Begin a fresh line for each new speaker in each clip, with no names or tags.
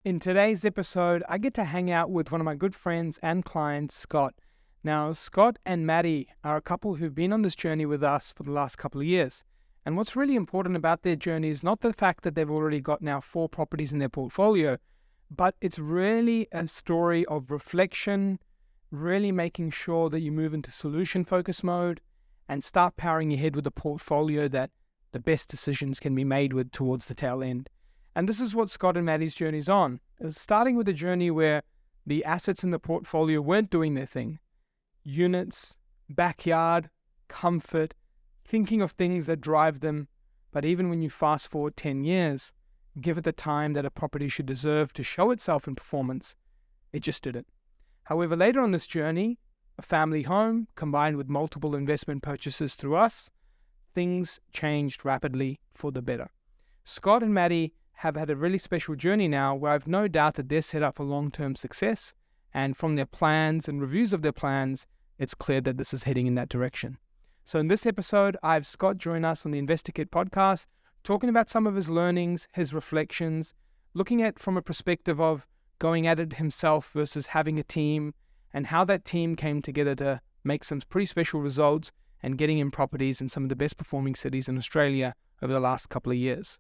In today's episode, I get to hang out with one of my good friends and clients, Scott. Now, Scott and Maddie are a couple who've been on this journey with us for the last couple of years. And what's really important about their journey is not the fact that they've already got now 4 properties in their portfolio, but it's really a story of reflection, really making sure that you move into solution focus mode and start powering your head with a portfolio that the best decisions can be made with towards the tail end. And this is what Scott and Maddie's journey's on. It was starting with a journey where the assets in the portfolio weren't doing their thing. Units, backyard, comfort, thinking of things that drive them. But even when you fast forward 10 years, give it the time that a property should deserve to show itself in performance, it just didn't. However, later on this journey, a family home combined with multiple investment purchases through us, things changed rapidly for the better. Scott and Maddie have had a really special journey now where I've no doubt that they're set up for long-term success, and from their plans and reviews of their plans, it's clear that this is heading in that direction. So in this episode, I have Scott join us on the InvestorKit podcast, talking about some of his learnings, his reflections, looking at from a perspective of going at it himself versus having a team, and how that team came together to make some pretty special results and getting in properties in some of the best performing cities in Australia over the last couple of years.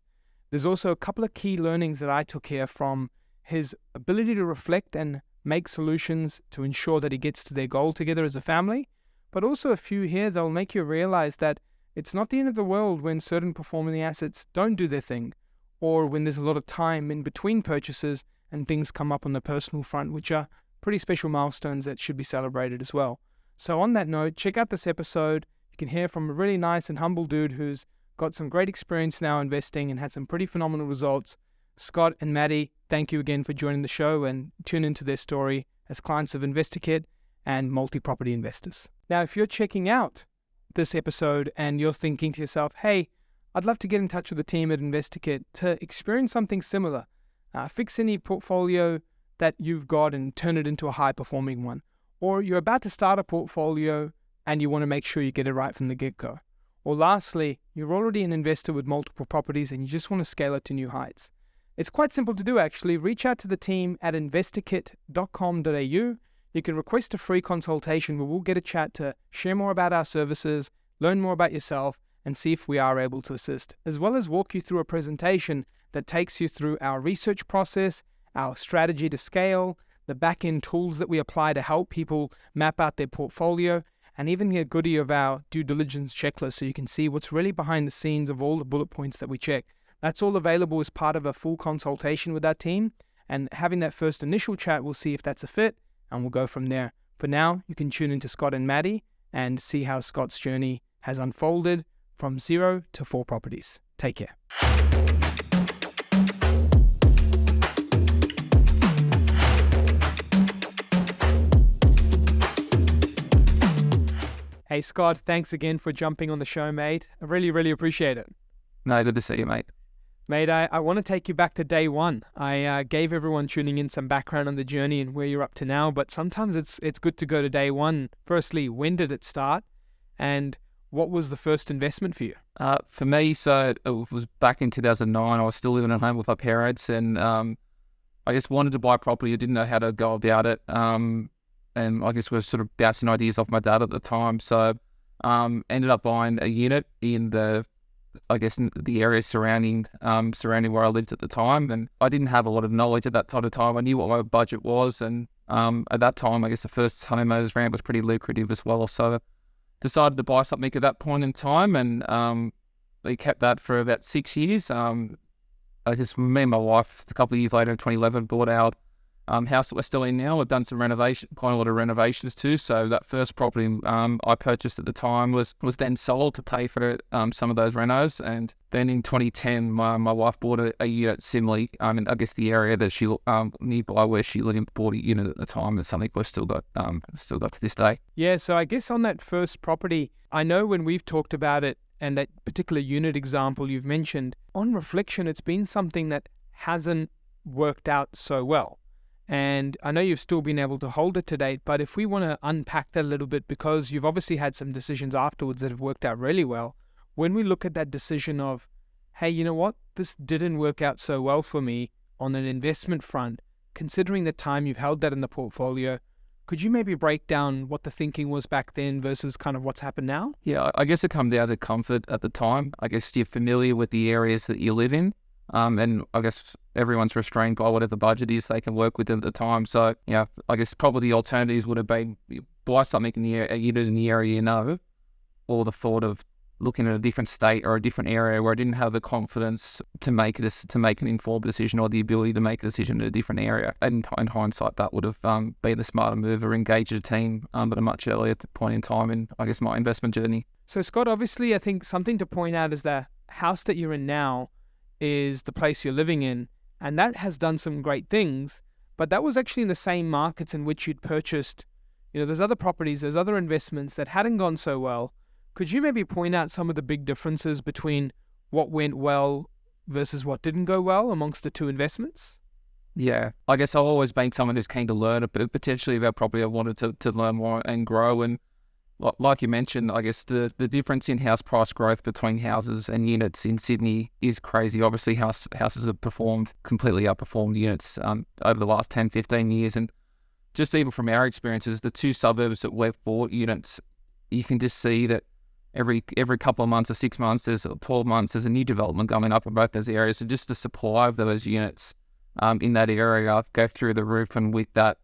There's also a couple of key learnings that I took here from his ability to reflect and make solutions to ensure that he gets to their goal together as a family, but also a few here that will make you realize that it's not the end of the world when certain performing assets don't do their thing, or when there's a lot of time in between purchases and things come up on the personal front, which are pretty special milestones that should be celebrated as well. So on that note, check out this episode. You can hear from a really nice and humble dude who's got some great experience now investing and had some pretty phenomenal results. Scott and Maddie, thank you again for joining the show and tune into their story as clients of InvestorKit and multi-property investors. Now, if you're checking out this episode and you're thinking to yourself, hey, I'd love to get in touch with the team at InvestorKit to experience something similar, fix any portfolio that you've got and turn it into a high-performing one, or you're about to start a portfolio and you want to make sure you get it right from the get-go. Or lastly, you're already an investor with multiple properties and you just want to scale it to new heights. It's quite simple to do actually. Reach out to the team at investorkit.com.au. You can request a free consultation where we'll get a chat to share more about our services, learn more about yourself, and see if we are able to assist, as well as walk you through a presentation that takes you through our research process, our strategy to scale, the back-end tools that we apply to help people map out their portfolio, and even a goodie of our due diligence checklist so you can see what's really behind the scenes of all the bullet points that we check. That's all available as part of a full consultation with our team, and having that first initial chat, we'll see if that's a fit, and we'll go from there. For now, you can tune into Scott and Maddie and see how Scott's journey has unfolded from 0 to 4 properties. Take care. Hey Scott, thanks again for jumping on the show, mate. I really, really appreciate it.
No, good to see you, mate.
Mate, I want to take you back to day one. I gave everyone tuning in some background on the journey and where you're up to now, but sometimes it's good to go to day one. Firstly, when did it start? And what was the first investment for you?
For me, so it was back in 2009. I was still living at home with my parents, and I just wanted to buy property. I didn't know how to go about it. And I guess we were sort of bouncing ideas off my dad at the time. So ended up buying a unit in the area surrounding where I lived at the time. And I didn't have a lot of knowledge at that sort of time. I knew what my budget was. And at that time, I guess the first homeowners rent was pretty lucrative as well. So decided to buy something at that point in time. And we kept that for about 6 years. I guess me and my wife, a couple of years later in 2011, bought our house that we're still in now. We've done some renovation, quite a lot of renovations too. So that first property I purchased at the time was then sold to pay for some of those renos. And then in 2010, my wife bought a unit similarly. I guess the area that she nearby where she lived bought a unit at the time is something we've still got to this day.
Yeah, so I guess on that first property, I know when we've talked about it and that particular unit example you've mentioned, on reflection, it's been something that hasn't worked out so well. And I know you've still been able to hold it to date, but if we want to unpack that a little bit, because you've obviously had some decisions afterwards that have worked out really well, when we look at that decision of, hey, you know what, this didn't work out so well for me, on an investment front, considering the time you've held that in the portfolio. Could you maybe break down what the thinking was back then versus kind of what's happened now?
Yeah, I guess it comes down to comfort at the time. I guess you're familiar with the areas that you live in. And I guess everyone's restrained by whatever budget is they can work with at the time. So, yeah, I guess probably the alternatives would have been buy something in the area you know, or the thought of looking at a different state or a different area where I didn't have the confidence to make an informed decision or the ability to make a decision in a different area. And in hindsight, that would have been the smarter move, or engage a team at a much earlier point in time in, I guess, my investment journey.
So, Scott, obviously, I think something to point out is the house that you're in now is the place you're living in, and that has done some great things, but that was actually in the same markets in which you'd purchased, there's other properties, there's other investments that hadn't gone so well. Could you maybe point out some of the big differences between what went well versus what didn't go well amongst the two investments?
Yeah, I guess I've always been someone who's keen to learn, but potentially about property I wanted to learn more and grow. And like you mentioned, I guess the difference in house price growth between houses and units in Sydney is crazy. Obviously, houses have completely outperformed units over the last 10, 15 years. And just even from our experiences, the two suburbs that we've bought units, you can just see that every couple of months or 6 months, there's 12 months, there's a new development going up in both those areas. And just the supply of those units in that area go through the roof. And with that,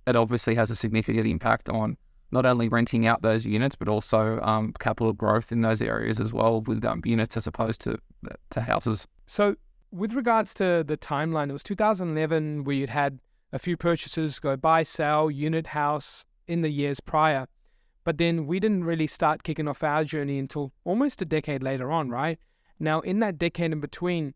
it obviously has a significant impact on not only renting out those units, but also capital growth in those areas as well with units as opposed to houses.
So with regards to the timeline, it was 2011 where you'd had a few purchases go buy, sell, unit, house in the years prior. But then we didn't really start kicking off our journey until almost a decade later on, right? Now, in that decade in between,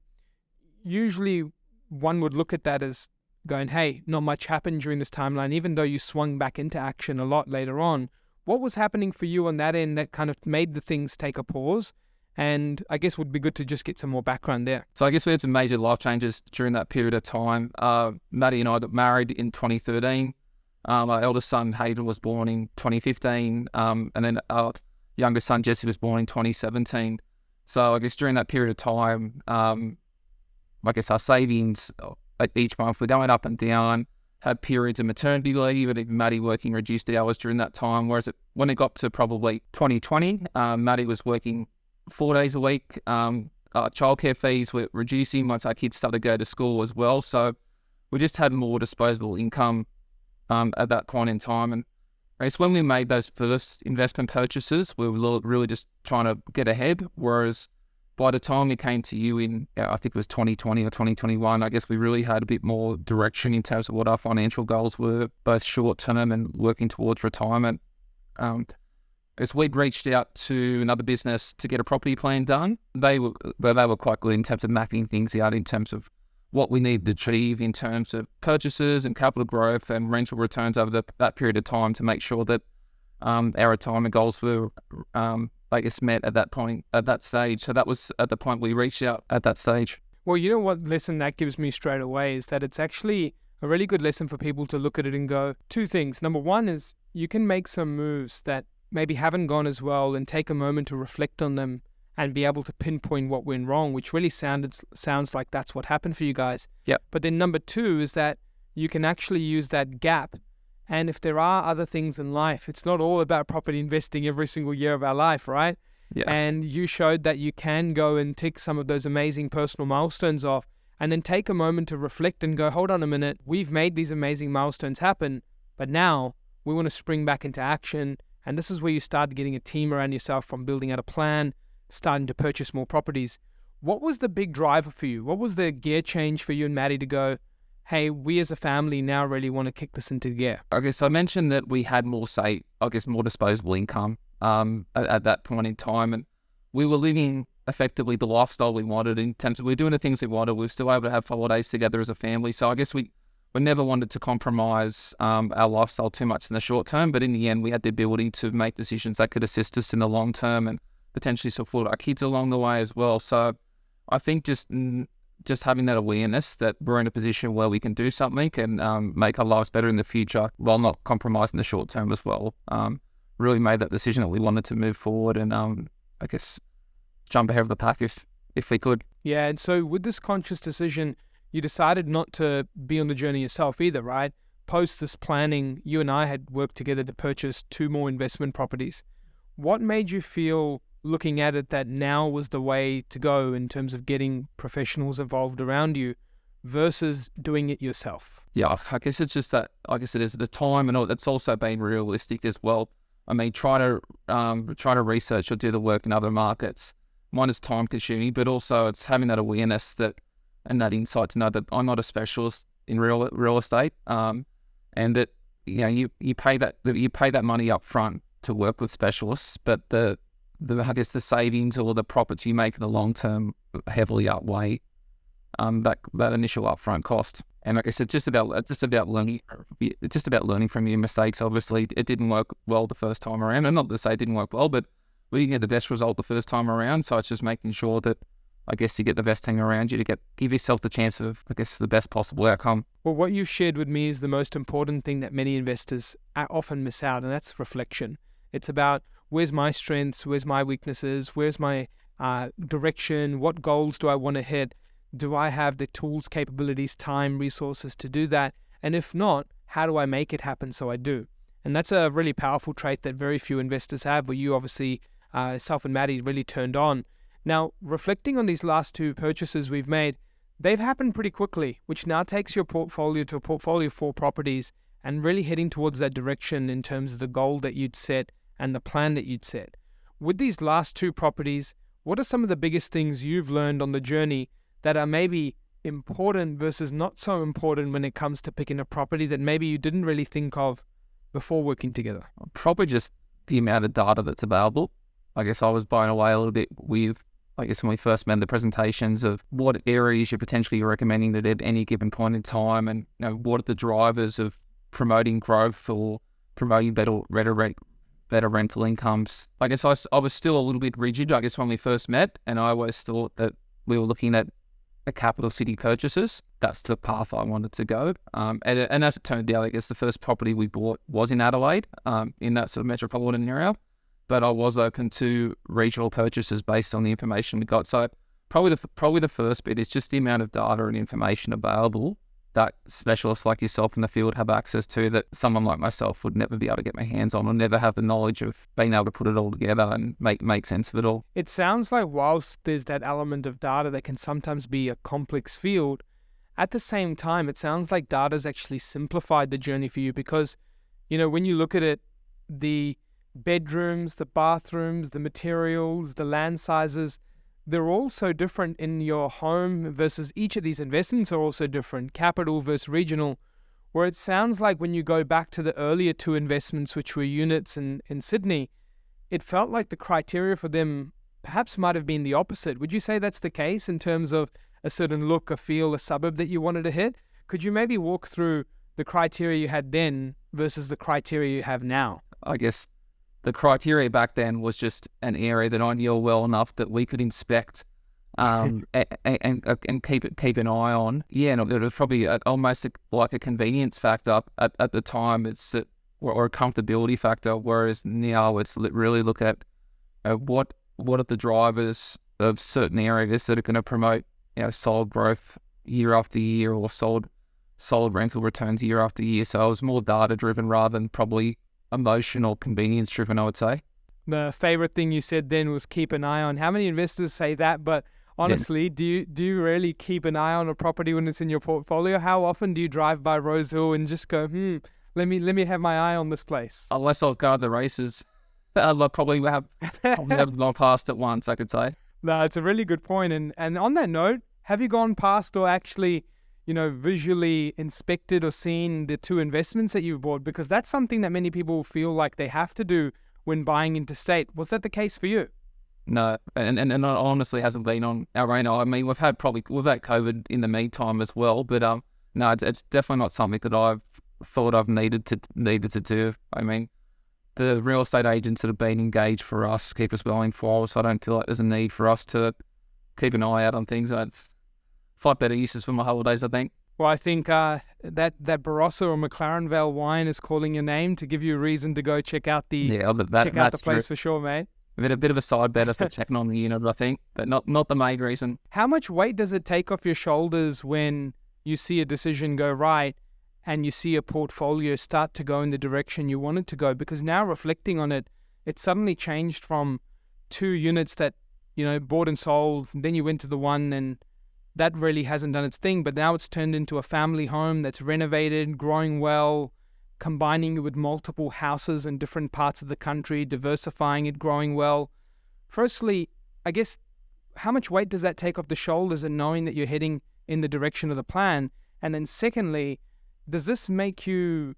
usually one would look at that as going, hey, not much happened during this timeline, even though you swung back into action a lot later on. What was happening for you on that end that kind of made the things take a pause? And I guess it would be good to just get some more background there.
So I guess we had some major life changes during that period of time. Maddie and I got married in 2013. Our eldest son, Hayden, was born in 2015. And then our youngest son, Jesse, was born in 2017. So I guess during that period of time, I guess our savings each month were going up and down, had periods of maternity leave, and even Maddie working reduced hours during that time. Whereas when it got to probably 2020, Maddie was working 4 days a week. Childcare fees were reducing once our kids started to go to school as well. So we just had more disposable income at that point in time. And I guess when we made those first investment purchases, we were really just trying to get ahead. Whereas by the time we came to you in, I think it was 2020 or 2021, I guess we really had a bit more direction in terms of what our financial goals were, both short-term and working towards retirement. As we'd reached out to another business to get a property plan done, they were quite good in terms of mapping things out in terms of what we needed to achieve in terms of purchases and capital growth and rental returns over that period of time to make sure that our retirement goals were, I guess, met at that point, at that stage. So that was at the point we reached out at that stage.
Well, you know what lesson that gives me straight away is that it's actually a really good lesson for people to look at it and go, two things. Number one is you can make some moves that maybe haven't gone as well and take a moment to reflect on them and be able to pinpoint what went wrong, which really sounds like that's what happened for you guys.
Yep.
But then number two is that you can actually use that gap. And if there are other things in life, it's not all about property investing every single year of our life, right?
Yeah.
And you showed that you can go and tick some of those amazing personal milestones off and then take a moment to reflect and go, hold on a minute, we've made these amazing milestones happen, but now we want to spring back into action. And this is where you start getting a team around yourself from building out a plan, starting to purchase more properties. What was the big driver for you? What was the gear change for you and Maddie to go, hey, we as a family now really want to kick this into gear?
I guess I mentioned that we had more disposable income at that point in time. And we were living effectively the lifestyle we wanted in terms of we were doing the things we wanted. We were still able to have holidays together as a family. So I guess we never wanted to compromise our lifestyle too much in the short term. But in the end, we had the ability to make decisions that could assist us in the long term and potentially support our kids along the way as well. So I think just having that awareness that we're in a position where we can do something and make our lives better in the future while not compromising the short term as well, really made that decision that we wanted to move forward and I guess jump ahead of the pack if we could.
Yeah, and so with this conscious decision, you decided not to be on the journey yourself either, right? Post this planning, you and I had worked together to purchase 2 more investment properties. What made you feel, looking at it, that now was the way to go in terms of getting professionals involved around you versus doing it yourself?
Yeah, I guess it's just that, I guess it is the time, and it's also been realistic as well. I mean, try to research or do the work in other markets. One is time consuming, but also it's having that awareness that and that insight to know that I'm not a specialist in real estate, and that you pay that money up front to work with specialists, but the I guess the savings or the profits you make in the long term heavily outweigh that initial upfront cost. And I guess it's just about learning. It's just about learning from your mistakes. Obviously, it didn't work well the first time around, and not to say it didn't work well, but we didn't get the best result the first time around. So it's just making sure that, I guess, you get the best team around you to give yourself the chance of, I guess, the best possible outcome.
Well, what you've shared with me is the most important thing that many investors often miss out, and that's reflection. It's about, where's my strengths, where's my weaknesses, where's my direction, what goals do I want to hit? Do I have the tools, capabilities, time, resources to do that? And if not, how do I make it happen so I do? And that's a really powerful trait that very few investors have, where you obviously, self and Maddie, really turned on. Now, reflecting on these last 2 purchases we've made, they've happened pretty quickly, which now takes your portfolio to a portfolio of 4 properties and really heading towards that direction in terms of the goal that you'd set and the plan that you'd set. With these last 2 properties, what are some of the biggest things you've learned on the journey that are maybe important versus not so important when it comes to picking a property that maybe you didn't really think of before working together?
Probably just the amount of data that's available. I guess I was blown away a little bit with, I guess, when we first made the presentations of what areas you're potentially recommending that at any given point in time, and what are the drivers of promoting growth or promoting better rental incomes. I guess I was still a little bit rigid, I guess, when we first met, and I always thought that we were looking at a capital city purchases. That's the path I wanted to go. And as it turned out, I guess the first property we bought was in Adelaide, in that sort of metropolitan area. But I was open to regional purchases based on the information we got. So probably the first bit is just the amount of data and information available that specialists like yourself in the field have access to, that someone like myself would never be able to get my hands on, or never have the knowledge of being able to put it all together and make sense of it all.
It sounds like whilst there's that element of data that can sometimes be a complex field, at the same time, it sounds like data's actually simplified the journey for you, because, when you look at it, the bedrooms, the bathrooms, the materials, the land sizes, they're all so different in your home versus each of these investments are also different, capital versus regional, where it sounds like when you go back to the earlier 2 investments, which were units in Sydney, it felt like the criteria for them perhaps might have been the opposite. Would you say that's the case in terms of a certain look, a feel, a suburb that you wanted to hit? Could you maybe walk through the criteria you had then versus the criteria you have now?
I guess the criteria back then was just an area that I knew well enough that we could inspect and keep an eye on. Yeah, and it was probably almost like a convenience factor at the time. It's or a comfortability factor, whereas now it's really look at what are the drivers of certain areas that are going to promote solid growth year after year, or solid rental returns year after year. So I was more data driven rather than probably emotional convenience driven, I would say.
The favorite thing you said then was keep an eye on. How many investors say that? But honestly, do you really keep an eye on a property when it's in your portfolio? How often do you drive by Rose Hill and just go, let me have my eye on this place?
Unless I've gone to the races, I'll probably have gone past it once, I could say.
No, it's a really good point. And on that note, have you gone past or actually visually inspected or seen the 2 investments that you've bought? Because that's something that many people feel like they have to do when buying interstate. Was that the case for you?
No, and it honestly hasn't been on our radar. I mean, we've had COVID in the meantime as well, but no, it's definitely not something that I've thought I've needed to do. I mean, the real estate agents that have been engaged for us keep us well informed, so I don't feel like there's a need for us to keep an eye out on things. Find better uses for my holidays, I think.
Well, I think that Barossa or McLaren Vale wine is calling your name to give you a reason to go check out the place true. For sure, mate.
A bit of a side bet for checking on the unit, I think, but not the main reason.
How much weight does it take off your shoulders when you see a decision go right and you see a portfolio start to go in the direction you want it to go. Because now reflecting on it, it suddenly changed from 2 units that, bought and sold, then you went to the one and that really hasn't done its thing. But now it's turned into a family home that's renovated, growing well, combining it with multiple houses in different parts of the country, diversifying it, growing well. Firstly, I guess, how much weight does that take off the shoulders and knowing that you're heading in the direction of the plan? And then secondly, does this make you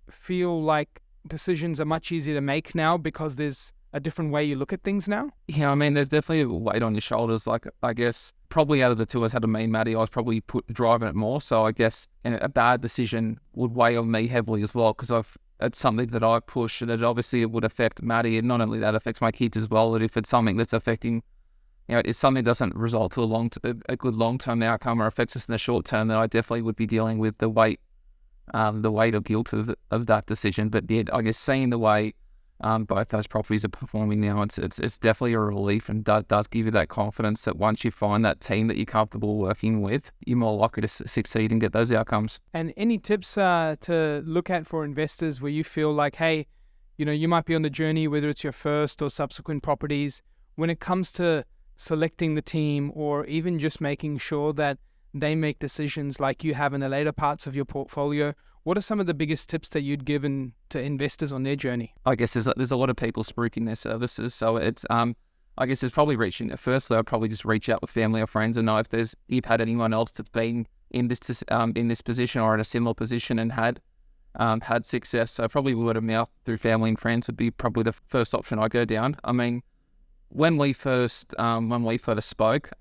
feel like decisions are much easier to make now because there's a different way you look at things now?
Yeah, I mean, there's definitely a weight on your shoulders. Like, I guess probably out of the two of us had me and Maddie, I was probably driving it more. So I guess a bad decision would weigh on me heavily as well, because it's something that I push, and it would affect Maddie, and not only that, affects my kids as well. That if it's something that's affecting, if something doesn't result to a good long-term outcome or affects us in the short term, then I definitely would be dealing with the weight of guilt of that decision. But yeah, I guess seeing the way both those properties are performing now, it's definitely a relief, and does give you that confidence that once you find that team that you're comfortable working with, you're more likely to succeed and get those outcomes.
And any tips to look at for investors where you feel like, hey, you might be on the journey, whether it's your first or subsequent properties, when it comes to selecting the team, or even just making sure that they make decisions like you have in the later parts of your portfolio? What are some of the biggest tips that you'd give to investors on their journey?
I guess there's a lot of people spruiking their services, so it's I guess it's probably firstly I'd probably just reach out with family or friends and know if you've had anyone else that's been in this position or in a similar position and had success. So probably word of mouth through family and friends would be probably the first option I go down. I mean, when we first spoke,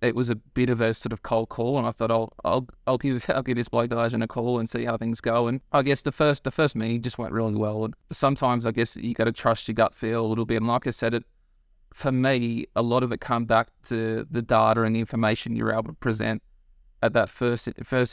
it was a bit of a sort of cold call, and I thought I'll give this bloke a call and see how things go. And I guess the first meeting just went really well. And sometimes I guess you got to trust your gut feel a little bit. And like I said, for me, a lot of it come back to the data and the information you're able to present at that first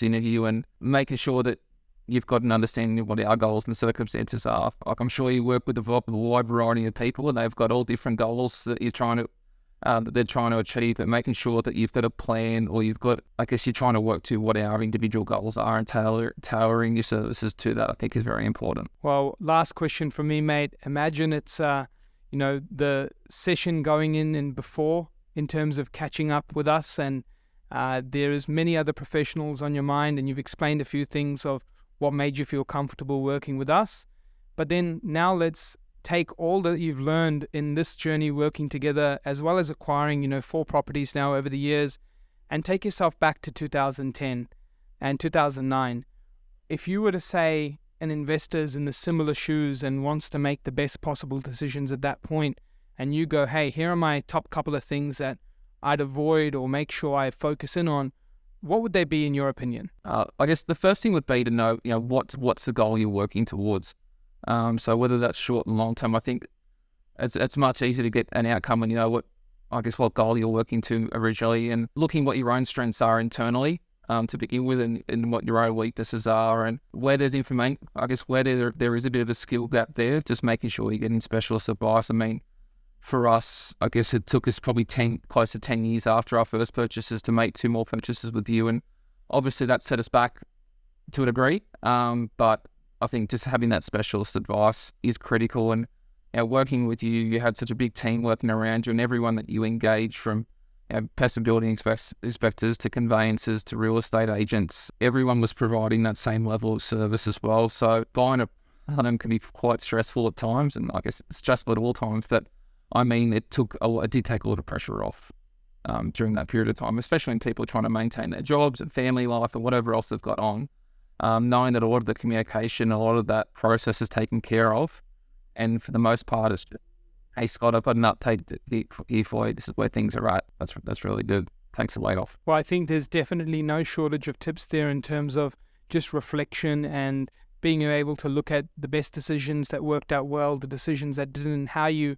interview, and making sure that you've got an understanding of what our goals and circumstances are. Like, I'm sure you work with a wide variety of people, and they've got all different goals that they're trying to achieve, but making sure that you've got a plan, or you're trying to work to what our individual goals are, and tailoring your services to that, I think, is very important.
Well, last question from me, mate. Imagine it's the session going in and before, in terms of catching up with us, and there is many other professionals on your mind, and you've explained a few things of what made you feel comfortable working with us. But then now let's take all that you've learned in this journey working together, as well as acquiring 4 properties now over the years, and take yourself back to 2010 and 2009. If you were to say an investor is in the similar shoes and wants to make the best possible decisions at that point, and you go, hey, here are my top couple of things that I'd avoid or make sure I focus in on, what would they be in your opinion?
I guess the first thing would be to know, what's the goal you're working towards. So whether that's short and long term, I think it's much easier to get an outcome when you know what goal you're working to originally, and looking what your own strengths are internally to begin with, and what your own weaknesses are, and where there's information, I guess where there is a bit of a skill gap there, just making sure you're getting specialist advice. I mean, for us, I guess it took us probably close to 10 years after our first purchases to make 2 more purchases with you, and obviously that set us back to a degree, but I think just having that specialist advice is critical. And working with you, you had such a big team working around you, and everyone that you engage, from pest and building inspectors to conveyancers to real estate agents, everyone was providing that same level of service as well. So buying a home can be quite stressful at times, and I guess it's stressful at all times, but I mean, it did take a lot of pressure off during that period of time, especially when people are trying to maintain their jobs and family life and whatever else they've got on. Knowing that a lot of the communication, a lot of that process is taken care of, and for the most part, it's just, hey Scott, I've got an update here for you. This is where things are at. That's really good. Thanks a lot off.
Well, I think there's definitely no shortage of tips there in terms of just reflection and being able to look at the best decisions that worked out well, the decisions that didn't, and how you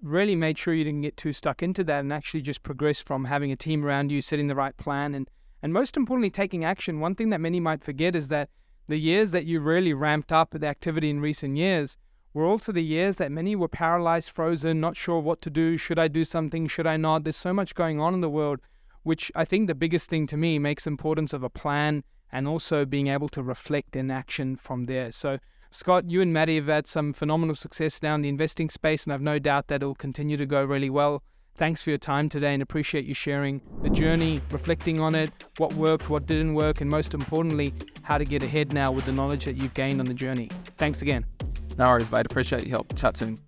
really made sure you didn't get too stuck into that, and actually just progress from having a team around you, setting the right plan, and most importantly, taking action. One thing that many might forget is that the years that you really ramped up the activity in recent years were also the years that many were paralyzed, frozen, not sure what to do. Should I do something? Should I not? There's so much going on in the world. which I think the biggest thing to me makes importance of a plan and also being able to reflect in action from there. So Scott, you and Maddie have had some phenomenal success now in the investing space, and I've no doubt that it will continue to go really well. Thanks for your time today, and appreciate you sharing the journey, reflecting on it, what worked, what didn't work, and most importantly, how to get ahead now with the knowledge that you've gained on the journey. Thanks again.
No worries, mate. Appreciate your help. Chat soon.